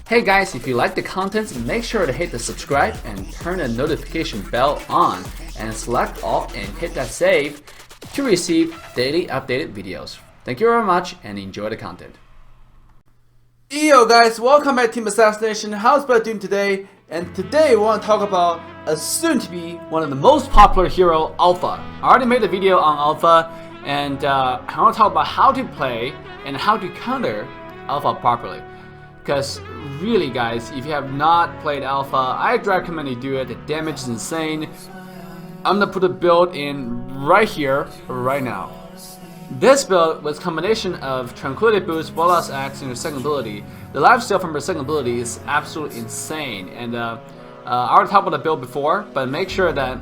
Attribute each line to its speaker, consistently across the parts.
Speaker 1: Hey guys, if you like the content, make sure to hit the subscribe and turn the notification bell on and select all and hit that save to receive daily updated videos. Thank you very much and enjoy the content. Yo guys, welcome back to Team Assassination. How's Brett doing today? And today we want to talk about a soon to be one of the most popular hero, Alpha. I already made a video on Alpha and I want to talk about how to play and how to counter Alpha properly. Because really guys, if you have not played Alpha, I'd recommend you do it. The damage is insane. I'm gonna put a build in right here, right now. This build with combination of Tranquility Boost, Bolas Axe, and your second ability. The lifesteal from your second ability is absolutely insane. And I already talked about the build before, but make sure that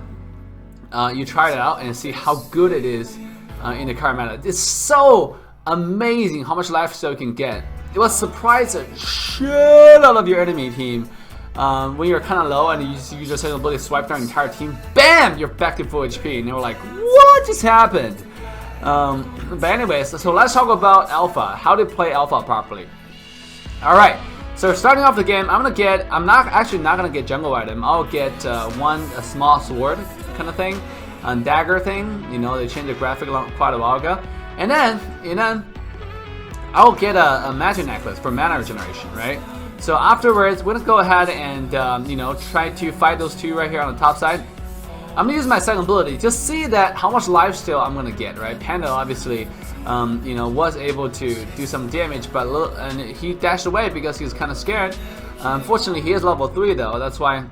Speaker 1: you try it out and see how good it is in the current meta. It's so amazing how much lifesteal you can get. It will surprise the shit out of your enemy team when you're kind of low and you use your second ability to swipe down your entire team. BAM! You're back to full HP, and they were like, "What just happened?" But anyways, so let's talk about Alpha. How to play Alpha properly. All right. So starting off the game, I'm not gonna get jungle item. I'll get a small sword kind of thing, a dagger thing. You know, they changed the graphic quite a while ago, and then I'll get a magic necklace for mana regeneration, right? So afterwards, we're gonna go ahead and you know, try to fight those two right here on the top side. I'm gonna use my second ability to see that how much lifesteal I'm gonna get, right? Panda obviously, you know, was able to do some damage, but and he dashed away because he was kind of scared. Unfortunately, he is level 3 though. That's why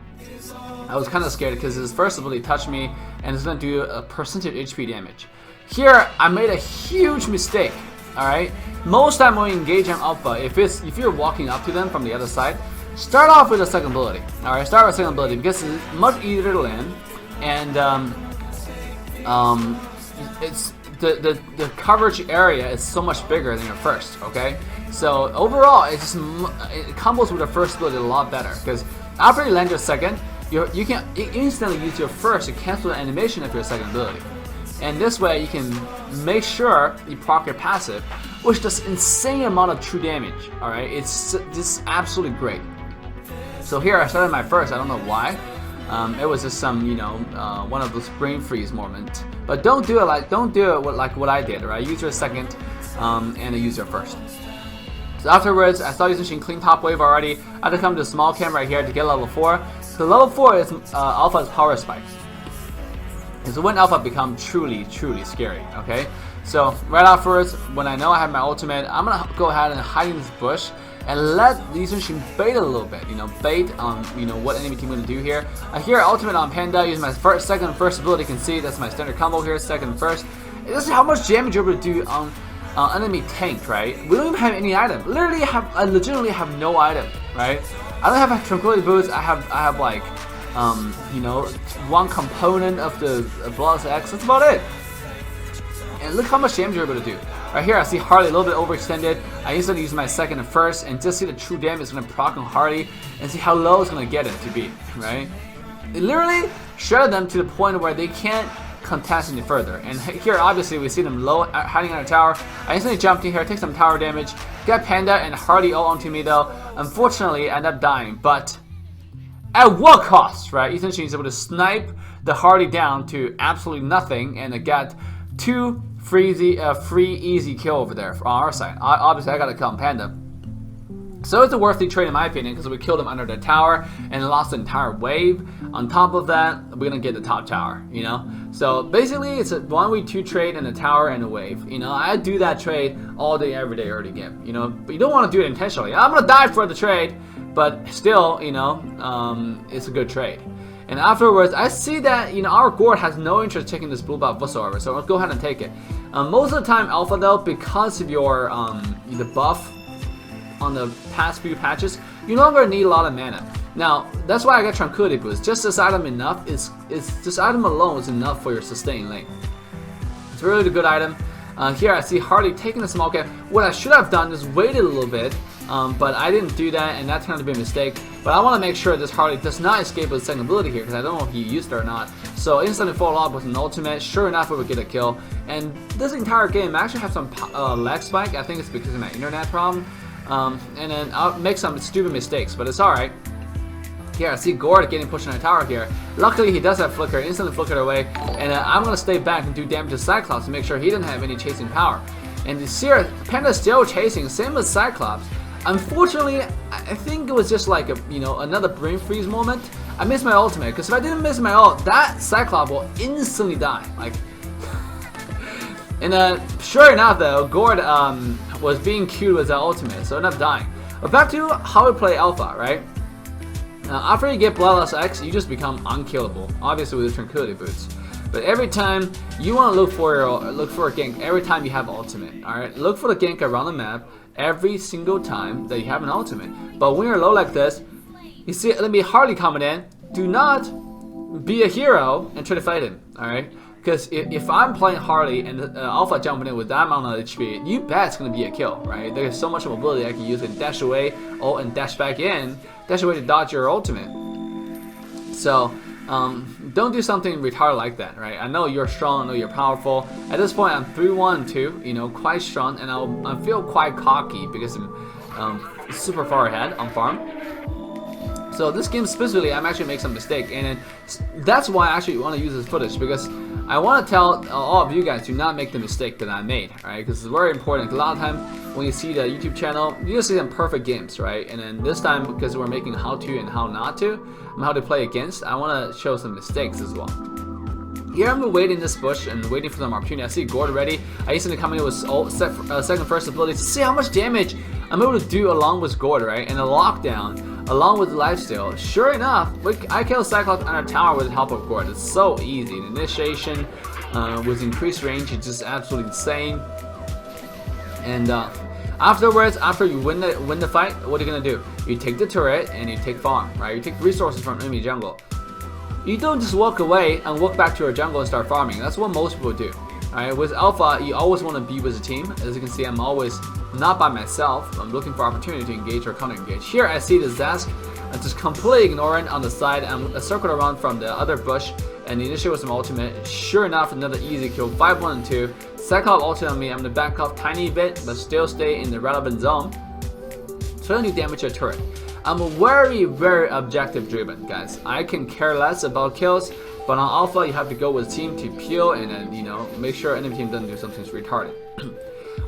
Speaker 1: I was kind of scared because his first ability touched me and it's gonna do a percentage HP damage. Here, I made a huge mistake. All right. Most time when you engage on Alpha, if you're walking up to them from the other side, start off with a second ability. All right, start with second ability because it's much easier to land, and it's the coverage area is so much bigger than your first. Okay, so overall, it combos with the first ability a lot better because after you land your second, you can instantly use your first to cancel the animation of your second ability. And this way you can make sure you proc your passive, which does insane amount of true damage. Alright, it's just absolutely great. So here I started my first, I don't know why. It was just some, you know, one of those brain freeze moments. But don't do it like what I did, right? Use your second and use your first. So afterwards, I started using clean top wave already. I had to come to the small camp right here to get level 4. So level 4 is Alpha's power spike. So when Alpha becomes truly scary, okay? So right afterwards, when I know I have my ultimate, I'm gonna go ahead and hide in this bush and let Lee Sun-shin bait a little bit, you know, bait on, you know, what enemy team gonna do here. Here ultimate on Panda, using my second first ability. You can see that's my standard combo here, second first. This is how much damage you're able to do on enemy tank, right? We don't even have any item. I legitimately have no item, right? I don't have a tranquility boost. I have like you know, one component of the Bolas Axe. That's about it. And look how much damage you're able to do. Right here, I see Harley a little bit overextended. I instantly use my second and first, and just see the true damage is going to proc on Harley, and see how low it's going to get it to be. Right? It literally shredded them to the point where they can't contest any further. And here, obviously, we see them low, hiding on a tower. I instantly jumped in here, take some tower damage, get Panda and Harley all onto me though. Unfortunately, I end up dying, but at what cost, right? Essentially, he's able to snipe the Harley down to absolutely nothing, and it got 2 free easy kill over there on our side. Obviously, I gotta kill Panda. So it's a worthy trade in my opinion because we killed him under the tower and lost the entire wave. On top of that, we're gonna get the top tower, you know? So basically, it's a 1v2 trade in a tower and a wave. You know, I do that trade all day, every day, early game. You know, but you don't want to do it intentionally. I'm gonna die for the trade. But still, you know, it's a good trade. And afterwards, I see that, you know, our Gord has no interest in taking this blue buff whatsoever, so let's go ahead and take it. Most of the time, Alpha though, because of your the buff on the past few patches, you no longer need a lot of mana. Now, that's why I got Tranquility Boost. Just this item enough this item alone is enough for your sustain lane. It's a really good item. Here I see Harley taking the small cap. What I should have done is waited a little bit, but I didn't do that, and that turned out to be a mistake. But I want to make sure this Harley does not escape with second ability here, because I don't know if he used it or not. So instantly follow up with an ultimate. Sure enough, we would get a kill. And this entire game, I actually have some lag spike. I think it's because of my internet problem. and then I'll make some stupid mistakes, but it's alright. Here, I see Gord getting pushed on a tower here. Luckily, he does have Flicker, instantly flickered away, and I'm going to stay back and do damage to Cyclops to make sure he doesn't have any chasing power. And you see Panda's still chasing, same as Cyclops. Unfortunately, I think it was just like another brain freeze moment. I missed my ultimate, because if I didn't miss my ult, that Cyclops will instantly die. Like, and sure enough though, Gord was being queued with the ultimate, so ended up dying. But back to how we play Alpha, right? After you get Bloodlust X, you just become unkillable, obviously with the Tranquility Boots. But every time you want to look for a gank, every time you have ultimate, all right? Look for the gank around the map every single time that you have an ultimate. But when you're low like this, you see enemy Harley coming in. Do not be a hero and try to fight him, all right? Because if I'm playing Harley and Alpha jumping in with that amount of HP, you bet it's gonna be a kill, right? There's so much mobility I can use and dash away, ult and dash back in, dash away to dodge your ultimate. So don't do something retarded like that, right? I know you're strong, I know you're powerful. At this point, I'm 3-1-2, quite strong, and I feel quite cocky because I'm super far ahead on farm. So this game specifically, I'm actually making some mistake, and that's why I actually want to use this footage, because I want to tell all of you guys to not make the mistake that I made, right? Because it's very important. A lot of times when you see the YouTube channel, you just see them perfect games, right? And then this time, because we're making how to and how not to, and how to play against, I want to show some mistakes as well. Here I'm waiting in this bush and waiting for some opportunity. I see Gord ready. I instantly come in with second first ability to see how much damage I'm able to do along with Gord, right? And a lockdown, along with lifesteal. Sure enough, I kill Cyclops on a tower with the help of Gord. It's so easy. The initiation with increased range is just absolutely insane. And afterwards, after you win the fight, what are you gonna do? You take the turret and you take farm, right? You take resources from enemy jungle. You don't just walk away and walk back to your jungle and start farming. That's what most people do. Alright, with Alpha, you always want to be with a team. As you can see, I'm always not by myself. I'm looking for opportunity to engage or counter-engage. Here I see the Zask just completely ignoring on the side. I'm circled around from the other bush and initiate with some ultimate. Sure enough, another easy kill. 5-1-2. Cyclops ultimate on me. I'm going to back off tiny bit, but still stay in the relevant zone. Trying to damage your turret. I'm very, very objective driven, guys. I can care less about kills, but on Alpha, you have to go with team to peel and then, make sure enemy team doesn't do something retarded.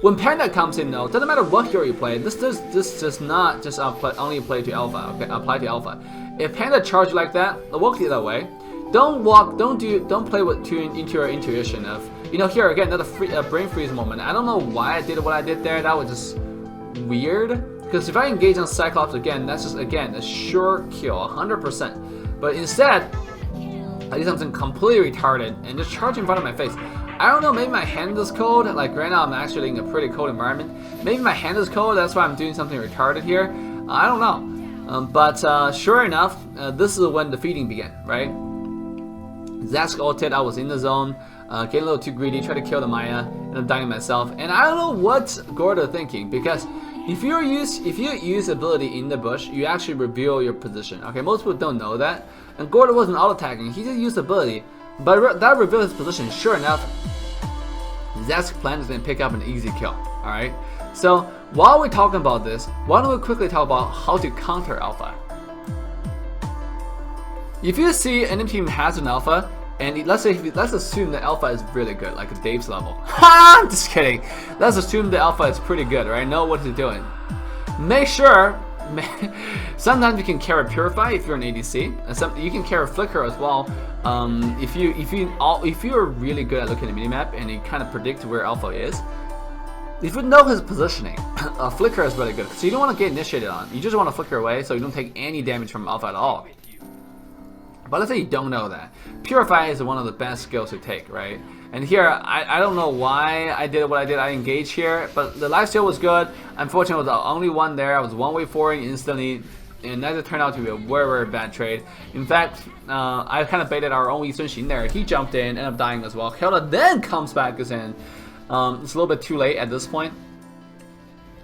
Speaker 1: When Panda comes in, though, doesn't matter what hero you play. This does not just only apply to Alpha. Okay, apply to Alpha. If Panda charges like that, walk the other way. Don't play into your intuition of, here again another brain freeze moment. I don't know why I did what I did there. That was just weird. Because if I engage on Cyclops again, that's just, again, a sure kill, 100%. But instead, I did something completely retarded and just charge in front of my face. I don't know, maybe my hand is cold. Like, right now I'm actually in a pretty cold environment. Maybe my hand is cold, that's why I'm doing something retarded here. I don't know. But sure enough, this is when the feeding began, right? Zask ulted, I was in the zone. Getting a little too greedy, tried to kill the Maya, and I'm dying myself. And I don't know what Gordo thinking, because if you use ability in the bush, you actually reveal your position. Okay, most people don't know that. And Gordo wasn't auto attacking; he just used ability, but that revealed his position. Sure enough, Zask's plan is going to pick up an easy kill. All right. So while we're talking about this, why don't we quickly talk about how to counter Alpha? If you see an enemy team has an Alpha, and let's assume that Alpha is really good, like a Dave's level. Ha! I'm just kidding. Let's assume the Alpha is pretty good, right? Know what he's doing. Make sure. Sometimes you can carry Purify if you're an ADC. You can carry Flicker as well. If you're really good at looking at the minimap and you kind of predict where Alpha is, if you know his positioning, Flicker is really good. So you don't want to get initiated on. You just want to flicker away so you don't take any damage from Alpha at all. But let's say you don't know that. Purify is one of the best skills to take, right? And here, I don't know why I did what I did. I engaged here, but the lifesteal was good. Unfortunately, I was the only one there. I was one-way forwarding instantly, and that turned out to be a very, very bad trade. In fact, I kind of baited our own Yi Sun-Shin there. He jumped in, ended up dying as well. Hilda then comes back in. It's a little bit too late at this point.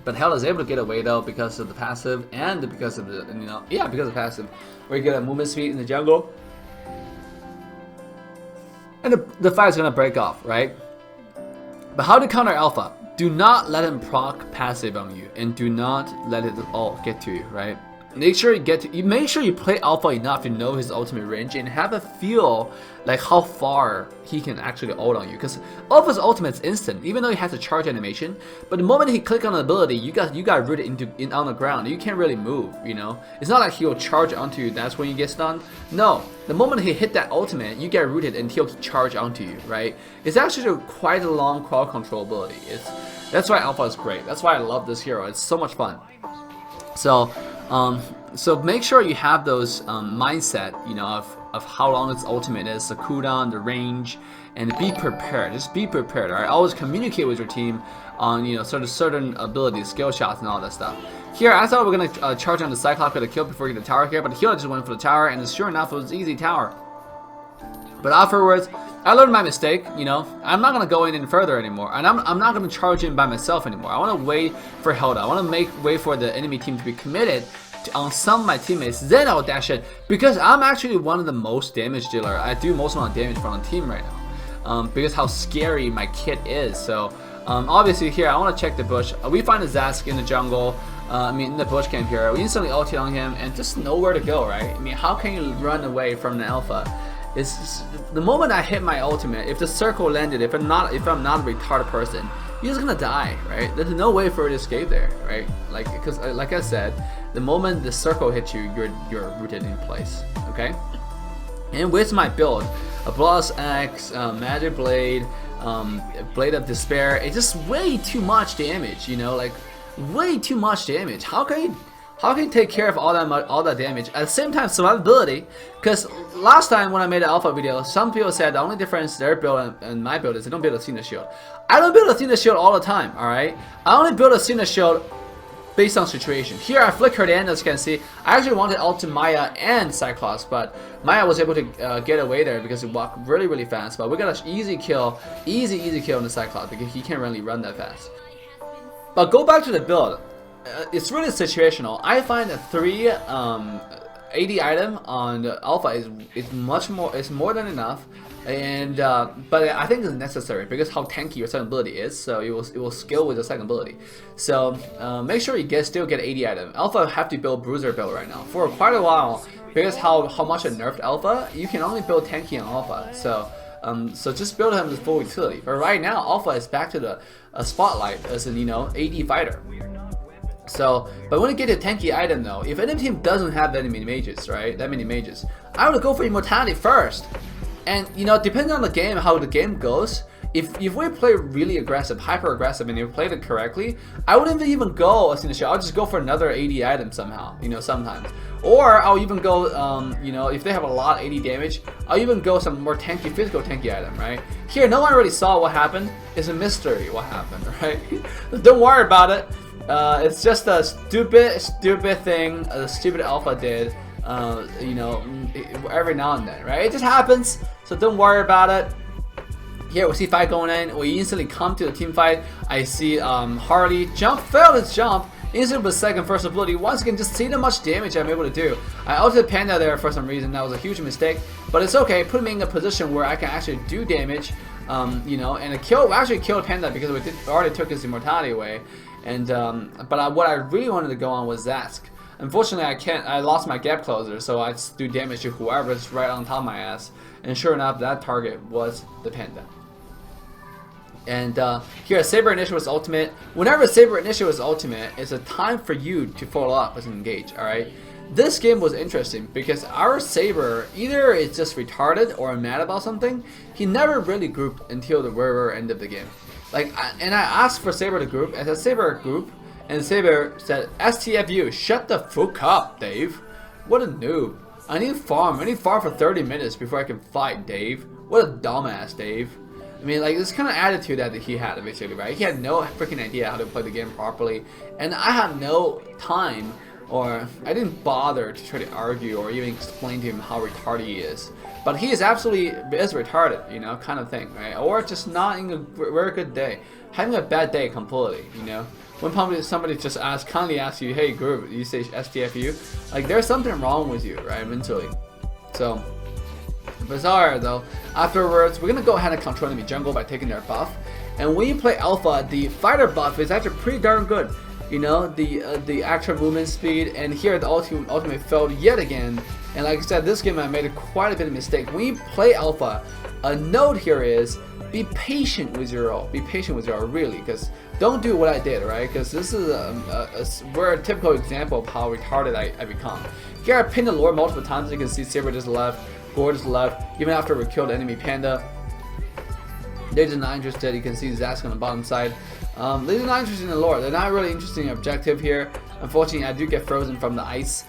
Speaker 1: But Hilda is able to get away though because of the passive and because of the, because of passive. Where you get a movement speed in the jungle. And the fight is going to break off, right? But how to counter Alpha? do not let him proc passive on you, and do not let it all get to you, right? Make sure you play Alpha enough to know his ultimate range and have a feel like how far he can actually ult on you. Because Alpha's ultimate is instant, even though he has a charge animation. But the moment he click on an ability, you got rooted on the ground. You can't really move. You know, it's not like he'll charge onto you. That's when you get stunned. No, the moment he hit that ultimate, you get rooted and he'll charge onto you. Right? It's actually quite a long crowd control ability. That's why Alpha is great. That's why I love this hero. It's so much fun. So make sure you have those mindset, you know, of how long its ultimate is, the cooldown, the range, and be prepared. Just be prepared. All right, always communicate with your team on, you know, sort of certain abilities, skill shots, and all that stuff. Here, I thought we were gonna charge on the Cyclops with a kill before we get the tower here, but the hero just went for the tower, and sure enough, it was an easy tower. But afterwards, I learned my mistake. You know, I'm not gonna go in any further anymore, and I'm not gonna charge in by myself anymore. I want to wait for Hilda. I want to wait for the enemy team to be committed on some of my teammates. Then I'll dash in, because I'm actually one of the most damage dealer. I do most amount of damage for the team right now, because how scary my kit is. So obviously here I want to check the bush. We find a Zask in the jungle. I mean, in the bush camp here. We instantly ulted on him, and just nowhere to go, right? I mean, how can you run away from the Alpha? It's the moment I hit my ultimate, if the circle landed, if I'm not a retarded person, you're just gonna die, right? There's no way for it to escape there, right? Because like I said, the moment the circle hits you, you're rooted in place, okay? And with my build, a Bloodlust Axe, Magic Blade, Blade of Despair, it's just way too much damage, you know, like way too much damage. How can you take care of all that damage at the same time survivability? Because last time when I made an Alpha video, some people said the only difference their build and my build is they don't build a Athena shield. I don't build a Athena shield all the time, alright? I only build a Athena shield based on situation. Here I flickered in, as you can see. I actually wanted ult to Maya and Cyclops, but Maya was able to get away there because he walked really fast. But we got an easy kill on the Cyclops because he can't really run that fast. But go back to the build. It's really situational. I find that 3 AD item on the Alpha is more than enough, and but I think it's necessary because how tanky your second ability is. So it will scale with the second ability. So make sure you still get 80 item. Alpha have to build Bruiser build right now for quite a while because how much I nerfed Alpha. You can only build tanky on Alpha. So just build him with full utility. But right now Alpha is back to the spotlight as an, you know, AD fighter. So, but when you get a tanky item though, if any team doesn't have that many mages, right? That many mages, I would go for immortality first. And you know, depending on the game, how the game goes, if we play really aggressive, hyper aggressive, and you played it correctly, I wouldn't even go as in the show. I'll just go for another 80 item somehow, you know, sometimes. Or I'll even go, you know, if they have a lot of 80 damage, I'll even go some more tanky, physical tanky item, right? Here, no one really saw what happened. It's a mystery what happened, right? Don't worry about it. It's just a stupid thing the stupid Alpha did, you know, every now and then, right? It just happens, so don't worry about it. Here we see fight going in. We instantly come to the team fight. I see Harley failed his jump. Instantly with second first ability. Once again, just see how much damage I'm able to do. I ulted Panda there for some reason. That was a huge mistake, but it's okay. Put me in a position where I can actually do damage, you know, and we actually killed Panda because we already took his immortality away. And but what I really wanted to go on was Zask. Unfortunately, I can't. I lost my gap closer, so I just do damage to whoever's right on top of my ass. And sure enough, that target was the Panda. And here, Saber Initiative ultimate. Whenever Saber Initiative is ultimate, it's a time for you to follow up and engage. All right. This game was interesting because our Saber either is just retarded or mad about something. He never really grouped until the very end of the game. And I asked for Saber to group, and I said Saber group, and Saber said, STFU, shut the fuck up, Dave. What a noob. I need farm for 30 minutes before I can fight, Dave. What a dumbass, Dave. I mean, like, this kind of attitude that he had, basically, right? He had no freaking idea how to play the game properly, and I had no time, or I didn't bother to try to argue or even explain to him how retarded he is. But he is absolutely retarded, you know, kind of thing, right? Or just not in a very good day, having a bad day completely, you know. When somebody just kindly asks you, hey group, you say STFU, like there's something wrong with you, right, mentally. So bizarre though. Afterwards, we're gonna go ahead and control enemy jungle by taking their buff, And when you play Alpha, the fighter buff is actually pretty darn good. You know, the actual movement speed, and here the ultimate failed yet again. And like I said, this game I made quite a bit of mistake. When you play Alpha, a note here is be patient with your ult. Be patient with your ult, really, because don't do what I did, right? Because this is a typical example of how retarded I become. Here I pinned the Lord multiple times. You can see Saber just left, Gore just left. Even after we killed the enemy panda, they're just not interested. You can see Zask on the bottom side. They're not interested in the Lord. They're not really interested in the objective here. Unfortunately, I do get frozen from the ice.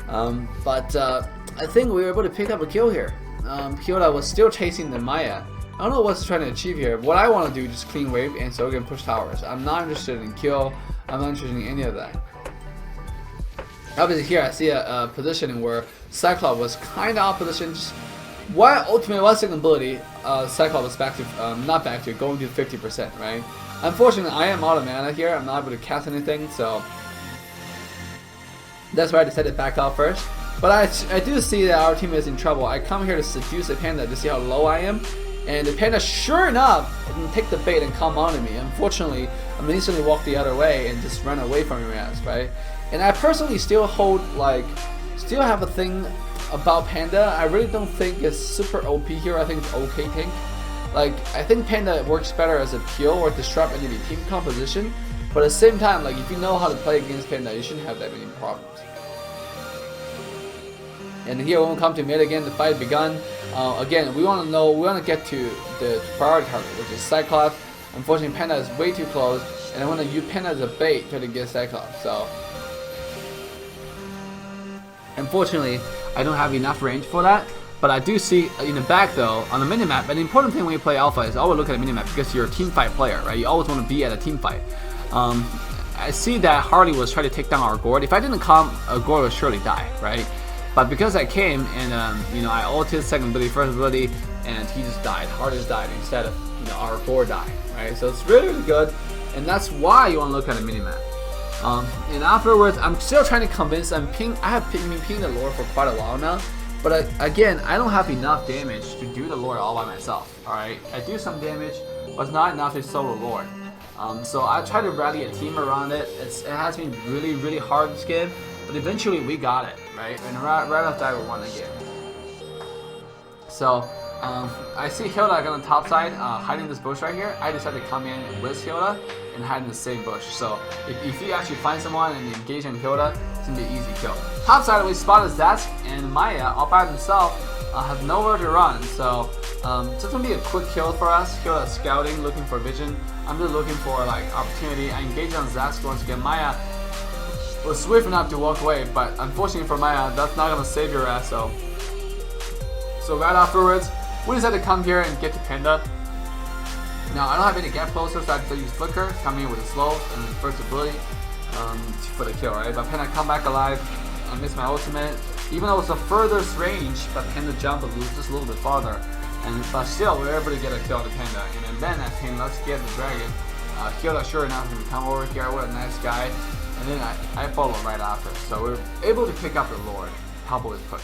Speaker 1: But I think we were able to pick up a kill here. Kyoda was still chasing the Maya. I don't know what's trying to achieve here. What I want to do is just clean wave and so we can push towers. I'm not interested in kill. I'm not interested in any of that. Obviously here I see a positioning where Cyclops was kind of out position. Just ultimately one second ability, Cyclops was back to going to 50%, right? Unfortunately, I am out of mana here. I'm not able to cast anything, so that's why I decided to back off first. But I do see that our team is in trouble. I come here to seduce the panda to see how low I am, and the panda, sure enough, take the bait and come on to me. Unfortunately, I'm instantly walk the other way and just run away from your ass, right? And I personally still have a thing about panda. I really don't think it's super OP here. I think it's okay tank. Like, I think panda works better as a peel or disrupt enemy team composition. But at the same time, like, if you know how to play against panda, you shouldn't have that many problems. And here when we come to mid again, the fight begun. Again, we want to get to the priority target, which is Cyclops. Unfortunately, panda is way too close, and I want to use panda as a bait to get Cyclops. So, unfortunately, I don't have enough range for that. But I do see in the back though, on the minimap, an important thing when you play Alpha is always look at the minimap because you're a team fight player, right? You always want to be at a team fight. I see that Harley was trying to take down our Gord. If I didn't come, Gord would surely die, right? But because I came and you know, I ulted second ability, first ability, and he just died. Harley just died instead of, you know, our Gord died, right? So it's really, really good, and that's why you want to look at the minimap. And afterwards, I'm still trying to convince. I have been pinging the Lord for quite a while now. But again, I don't have enough damage to do the Lord all by myself. Alright, I do some damage, but it's not enough to solo Lord. So I try to rally a team around it. It has been really, really hard this game, but eventually we got it, right? And right after that, we won the game. So I see Hilda on the top side, hiding this bush right here. I decided to come in with Hilda and hide in the same bush. So if you actually find someone and engage in Hilda, it's gonna be an easy kill. Top side, we spotted Zask and Maya all by themselves, have nowhere to run. So it's gonna be a quick kill for us. Hilda scouting, looking for vision. I'm just looking for like opportunity. I engage on Zask once again. Maya was swift enough to walk away, but unfortunately for Maya, that's not gonna save your ass. So right afterwards, we decided to come here and get to Panda. Now, I don't have any gap closer, so I have to use Flicker, come in with a slow and first ability for the kill, right? But Panda come back alive, I missed my ultimate. Even though it's the furthest range, but Panda jumped just a little bit farther. But still, we were able to get a kill on the Panda. And then I think, let's get the dragon. Kyoda, sure enough, can come over here, what a nice guy. And then I follow right after. So we were able to pick up the Lord, help with push.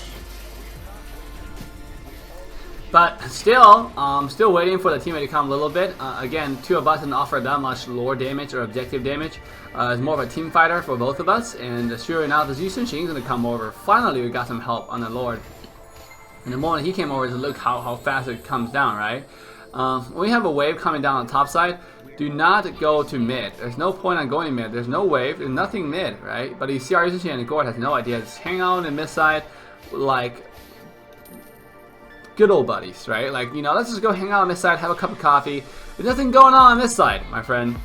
Speaker 1: But still, still waiting for the teammate to come a little bit. Again, two of us didn't offer that much lore damage or objective damage. It's more of a team fighter for both of us. And sure enough, the Yushin Shin's gonna come over. Finally, we got some help on the Lord. And the moment he came over, to look how fast it comes down, right? When we have a wave coming down on the top side, do not go to mid. There's no point on going to mid. There's no wave. There's nothing mid, right? But you see our Yushin Shin and Gord has no idea. Just hang out on the mid side, like good old buddies, right? Like, you know, let's just go hang out on this side, have a cup of coffee. There's nothing going on this side, my friend.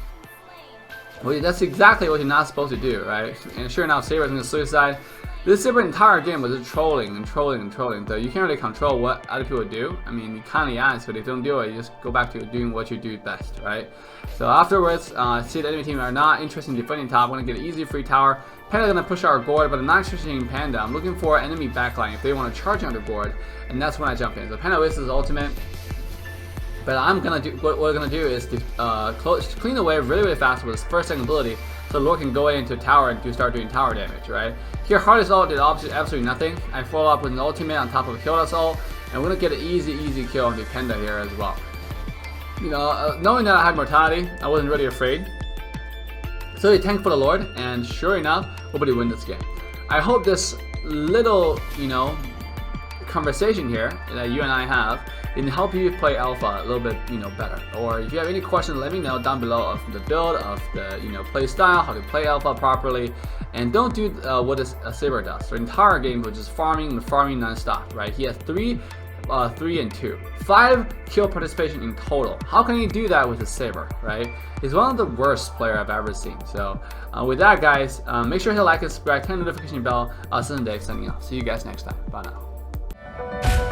Speaker 1: Well, that's exactly what you're not supposed to do, right? And sure enough, Saber's in the suicide. This entire game was just trolling and trolling and trolling. So you can't really control what other people do. I mean, you kind of ask, but if they don't do it, you just go back to doing what you do best, right? So afterwards, see the enemy team are not interested in defending top. We're gonna get an easy free tower. Panda gonna push our Gord, but I'm not interested in Panda. I'm looking for enemy backline if they want to charge on the Gord, and that's when I jump in. So Panda wastes his ultimate, but I'm gonna do what we're gonna do is to clean the wave really fast with his first second ability, so Lord can go into tower and start doing tower damage, right? Here, Hardest ult did absolutely nothing. I follow up with an ultimate on top of Hilda's ult, and we're gonna get an easy kill on the Panda here as well. You know, knowing that I had mortality, I wasn't really afraid. So he tanked for the Lord, and sure enough, nobody win this game. I hope this little, you know, conversation here that you and I have can help you play Alpha a little bit, you know, better. Or if you have any questions, let me know down below of the build, of the, you know, play style, how to play Alpha properly, and don't do what a Saber does. The entire game, which is farming and farming non-stop, right? He has 3 and 2, 5 kill participation in total. How can he do that with a Saber, right? He's one of the worst player I've ever seen. So with that, guys, make sure to like and subscribe, turn the notification bell. Dave signing off. See you guys next time. Bye now.